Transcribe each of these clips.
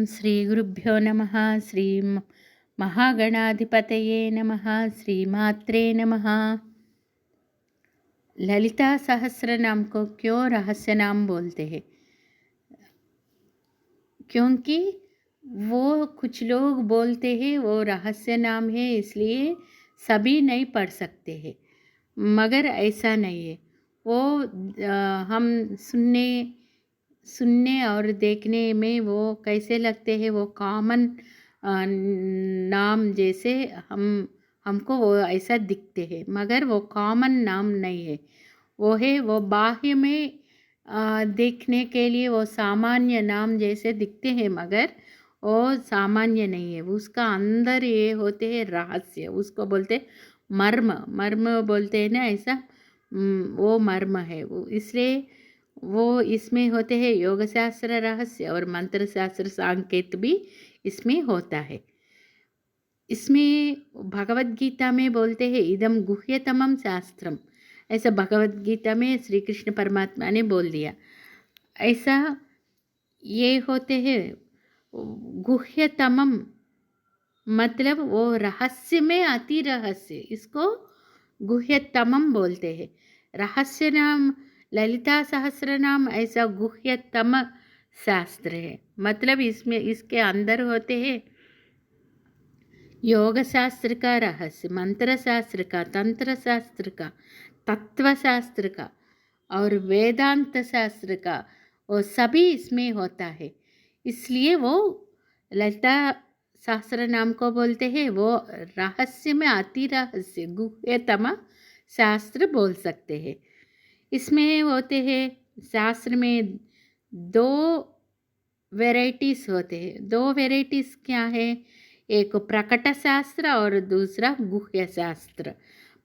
श्रीगुरुभ्यो नमः। श्री महागणाधिपतये नमः। श्रीमात्रे नमः। ललिता सहस्र नाम को क्यों रहस्य नाम बोलते हैं? क्योंकि वो कुछ लोग बोलते हैं वो रहस्य नाम है, इसलिए सभी नहीं पढ़ सकते हैं, मगर ऐसा नहीं है। वो हम सुनने और देखने में वो कैसे लगते हैं, वो कॉमन नाम जैसे हमको वो ऐसा दिखते हैं, मगर वो कॉमन नाम नहीं है। वो बाह्य में देखने के लिए वो सामान्य नाम जैसे दिखते हैं, मगर वो सामान्य नहीं है। उसका अंदर ये होते हैं रहस्य, उसको बोलते मर्म। मर्म बोलते हैं ना, ऐसा वो मर्म है। वो इसलिए वो इसमें होते हैं योग शास्त्र रहस्य और मंत्र शास्त्र सांकेत भी इसमें होता है। इसमें भगवत गीता में बोलते हैं इदम गुह्यतमम शास्त्रम, ऐसा भगवत गीता में श्री कृष्ण परमात्मा ने बोल दिया। ऐसा ये होते हैं गुह्यतमम, मतलब वो रहस्य में अति रहस्य, इसको गुह्यतमम बोलते हैं। रहस्य नाम ललिता सहस्र नाम ऐसा गुह्यतम शास्त्र है। मतलब इसमें इसके अंदर होते हैं योग शास्त्र का रहस्य, मंत्र शास्त्र का, तंत्र शास्त्र का, तत्व शास्त्र का और वेदांत शास्त्र का, वो सभी इसमें होता है। इसलिए वो ललिता शास्त्र नाम को बोलते हैं। वो रहस्य में अति रहस्य गुह्यतम शास्त्र बोल सकते हैं। इसमें होते हैं शास्त्र में दो वेराइटीज़ होते हैं। दो वेराइटीज़ क्या है? एक प्रकट शास्त्र और दूसरा गुह्य शास्त्र।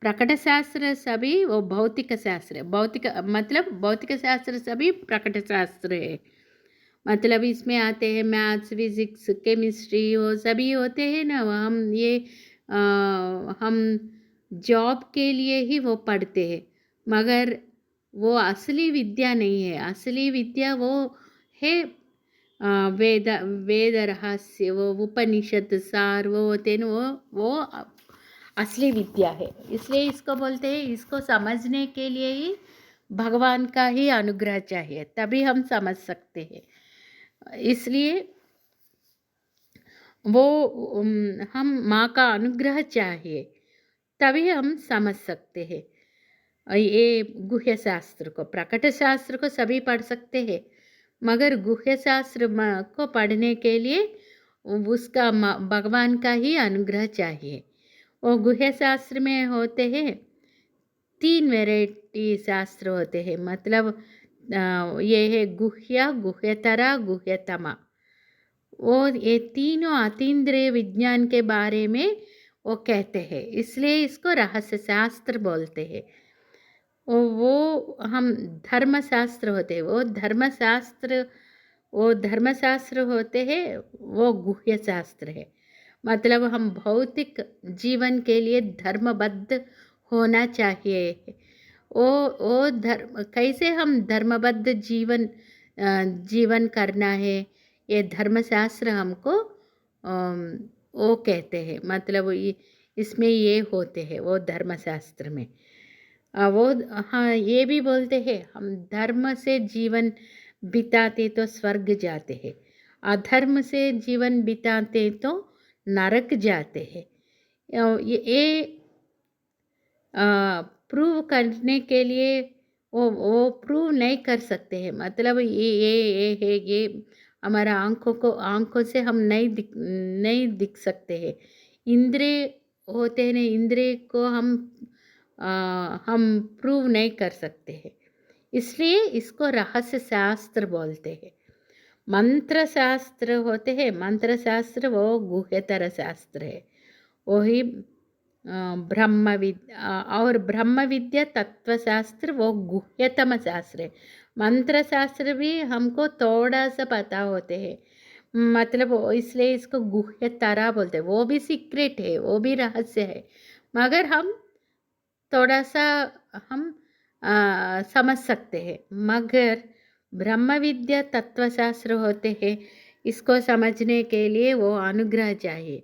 प्रकट शास्त्र सभी वो भौतिक शास्त्र है। भौतिक मतलब भौतिक शास्त्र सभी प्रकट शास्त्र है। मतलब इसमें आते हैं मैथ्स, फिजिक्स, केमिस्ट्री, वो सभी होते हैं ना। हम जॉब के लिए ही वो पढ़ते हैं, मगर वो असली विद्या नहीं है। असली विद्या वो है वेद वेद रहस्य, वो उपनिषद सार, वो होते हैं वो असली विद्या है। इसलिए इसको बोलते हैं, इसको समझने के लिए ही भगवान का ही अनुग्रह चाहिए, तभी हम समझ सकते हैं। इसलिए वो हम माँ का अनुग्रह चाहिए, तभी हम समझ सकते हैं। ये गुह्य शास्त्र को, प्रकट शास्त्र को सभी पढ़ सकते हैं, मगर गुह्य शास्त्र को पढ़ने के लिए उसका भगवान का ही अनुग्रह चाहिए। वो गुह्य शास्त्र में होते हैं 3 वैरायटी शास्त्र होते हैं। मतलब ये है गुह्य, गुह्यतरा, गुह्यतमा। वो ये तीनों अतीन्द्रिय विज्ञान के बारे में वो कहते हैं, इसलिए इसको रहस्य शास्त्र बोलते हैं। वो हम धर्मशास्त्र होते हैं, वो धर्मशास्त्र होते हैं, वो गुह्य शास्त्र है। मतलब हम भौतिक जीवन के लिए धर्मबद्ध होना चाहिए। वो धर्म कैसे हम धर्मबद्ध जीवन करना है, ये धर्मशास्त्र हमको वो कहते हैं। मतलब इसमें ये होते हैं वो धर्मशास्त्र में। वो हाँ ये भी बोलते हैं हम धर्म से जीवन बिताते तो स्वर्ग जाते हैं, अधर्म से जीवन बिताते तो नरक जाते हैं। ये प्रूव करने के लिए वो प्रूव नहीं कर सकते हैं। मतलब ये है, ये हमारा आंखों से हम नहीं दिख सकते हैं। इंद्रिय होते हैं ना, इंद्रिय को हम प्रूव नहीं कर सकते हैं, इसलिए इसको रहस्य शास्त्र बोलते हैं। मंत्र शास्त्र होते हैं, मंत्र शास्त्र वो गुह्यतर शास्त्र है। वही और ब्रह्म विद्या तत्व शास्त्र वो गुह्यतम शास्त्र है। मंत्र शास्त्र भी हमको थोड़ा सा पता होते हैं, मतलब इसलिए इसको गुह्यतरा बोलते हैं। वो भी सीक्रेट है, वो भी रहस्य है, मगर हम थोड़ा सा हम समझ सकते हैं। मगर ब्रह्म विद्या तत्वशास्त्र होते हैं, इसको समझने के लिए वो अनुग्रह चाहिए।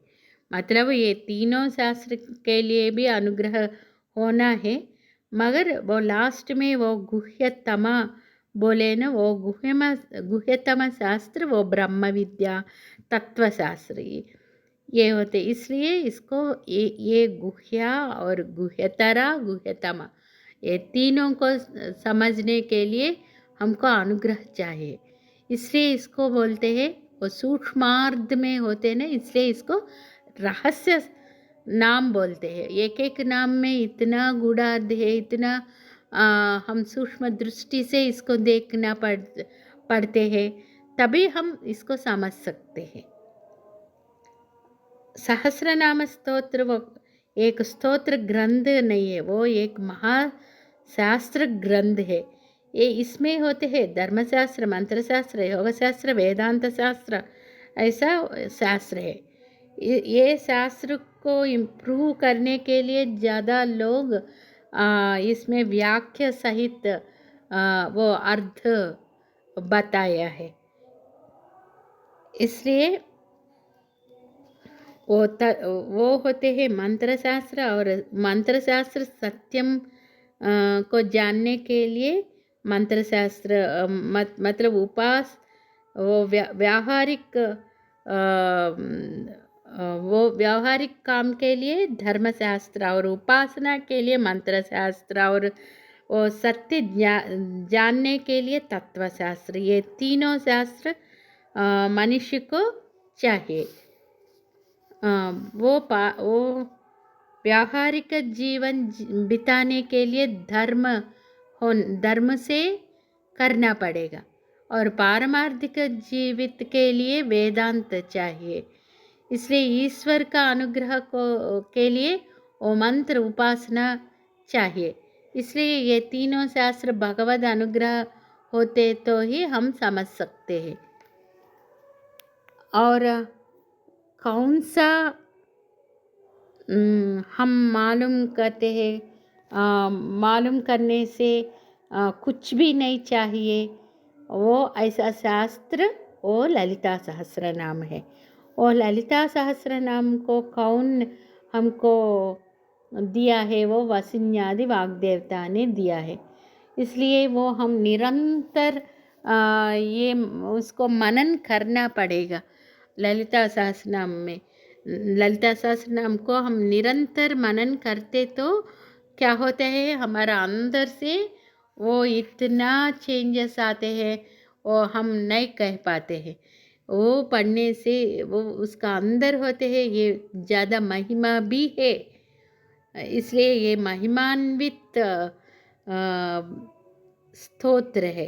मतलब ये तीनों शास्त्र के लिए भी अनुग्रह होना है, मगर वो लास्ट में वो गुह्यतमा बोले ना, वो गुह्यतम शास्त्र वो ब्रह्म विद्या तत्वशास्त्र ये होते। इसलिए इसको ये गुह्या और गुह्यतरा गुह्यतमा ये तीनों को समझने के लिए हमको अनुग्रह चाहिए। इसलिए इसको बोलते हैं, वो सूक्ष्मार्ध में होते हैं ना, इसलिए इसको रहस्य नाम बोलते हैं। एक एक नाम में इतना गूढ़ार्थ है, इतना हम सूक्ष्म दृष्टि से इसको देखना पड़ते हैं, तभी हम इसको समझ सकते हैं। सहस्रनाम स्तोत्र वो एक स्तोत्र ग्रंथ नहीं है, वो एक महाशास्त्र ग्रंथ है। ये इसमें होते हैं धर्मशास्त्र, मंत्रशास्त्र, योगशास्त्र, वेदांत शास्त्र, ऐसा शास्त्र है। ये शास्त्र को इम्प्रूव करने के लिए ज़्यादा लोग इसमें व्याख्या सहित वो अर्थ बताया है। इसलिए वो होते हैं मंत्रशास्त्र, और मंत्रशास्त्र सत्यम को जानने के लिए मंत्रशास्त्र मतलब वो व्यावहारिक वो व्यावहारिक काम के लिए धर्मशास्त्र, और उपासना के लिए मंत्रशास्त्र, और वो सत्य जानने के लिए तत्वशास्त्र। ये तीनों शास्त्र मनुष्य को चाहिए। वो व्यावहारिक जीवन बिताने के लिए धर्म से करना पड़ेगा, और पारमार्थिक जीवित के लिए वेदांत चाहिए। इसलिए ईश्वर का अनुग्रह के लिए वो मंत्र उपासना चाहिए। इसलिए ये तीनों शास्त्र भगवद अनुग्रह होते तो ही हम समझ सकते हैं। और कौन सा हम मालूम करते हैं, मालूम करने से कुछ भी नहीं चाहिए, वो ऐसा शास्त्र वो ललिता सहस्रनाम है। वो ललिता सहस्रनाम को कौन हमको दिया है? वो वसिन्यादि वाग्देवता ने दिया है। इसलिए वो हम निरंतर ये उसको मनन करना पड़ेगा। ललिता सहस्रनाम में, ललिता सहस्रनाम को हम निरंतर मनन करते तो क्या होता है, हमारा अंदर से वो इतना चेंजेस आते हैं, वो हम नहीं कह पाते हैं। वो पढ़ने से वो उसका अंदर होते हैं, ये ज़्यादा महिमा भी है। इसलिए ये महिमान्वित स्तोत्र है।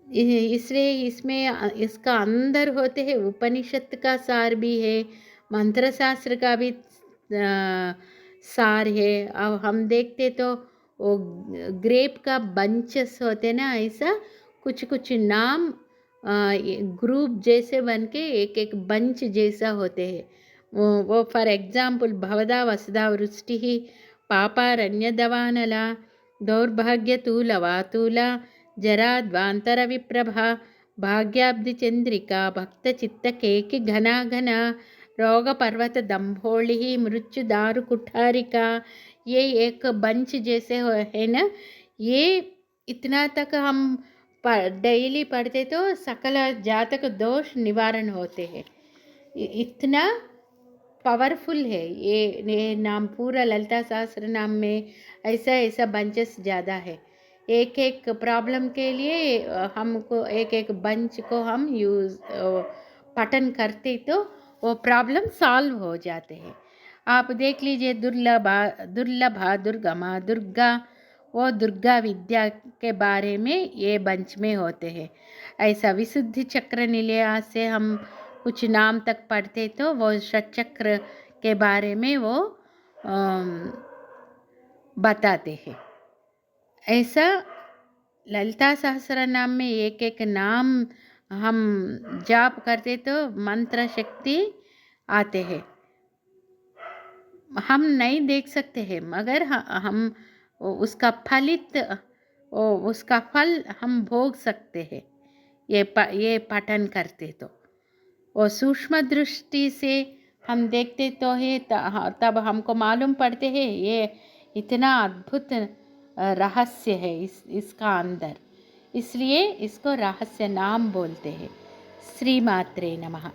इसलिए इसमें इसका अंदर होते हैं, उपनिषद का सार भी है, मंत्र शास्त्र का भी सार है। अब हम देखते तो वो ग्रेप का बंचेस होते ना, ऐसा कुछ कुछ नाम ग्रुप जैसे बन के एक एक बंच जैसा होते हैं। वो फॉर एग्जाम्पल भवदा वसुधा वृष्टि पापारण्यदवानला दौर्भाग्यतूलवातूला जराद्वान्तरविप्रभा भाग्याब्धिचन्द्रिका भक्तचित्तकेकि घना घना रोगपर्वत दम्भोलिः मृत्युदारुकुठारिका। ये एक बंच जैसे है ना, ये इतना तक हम डेली पढ़ते तो सकल जातक दोष निवारण होते हैं। इतना पावरफुल है ये नाम। पूरा ललिता सहस्त्र नाम में ऐसा ऐसा बंचेस ज़्यादा है। एक एक प्रॉब्लम के लिए हमको एक एक बंच को हम पठन करते तो वो प्रॉब्लम सॉल्व हो जाते हैं। आप देख लीजिए दुर्लभा दुर्गमा दुर्गा, वो दुर्गा विद्या के बारे में ये बंच में होते हैं। ऐसा विशुद्धि चक्र निलय से हम कुछ नाम तक पढ़ते तो वो षटचक्र के बारे में वो बताते हैं। ऐसा ललिता सहस्र नाम में एक एक नाम हम जाप करते तो मंत्र शक्ति आते हैं। हम नहीं देख सकते हैं, मगर हम उसका फल हम भोग सकते हैं। ये पठन करते तो वो सूक्ष्म दृष्टि से हम देखते तो है तब हमको मालूम पड़ते हैं ये इतना अद्भुत रहस्य है इसका अंदर, इसलिए इसको रहस्य नाम बोलते हैं। श्री मात्रे नमः।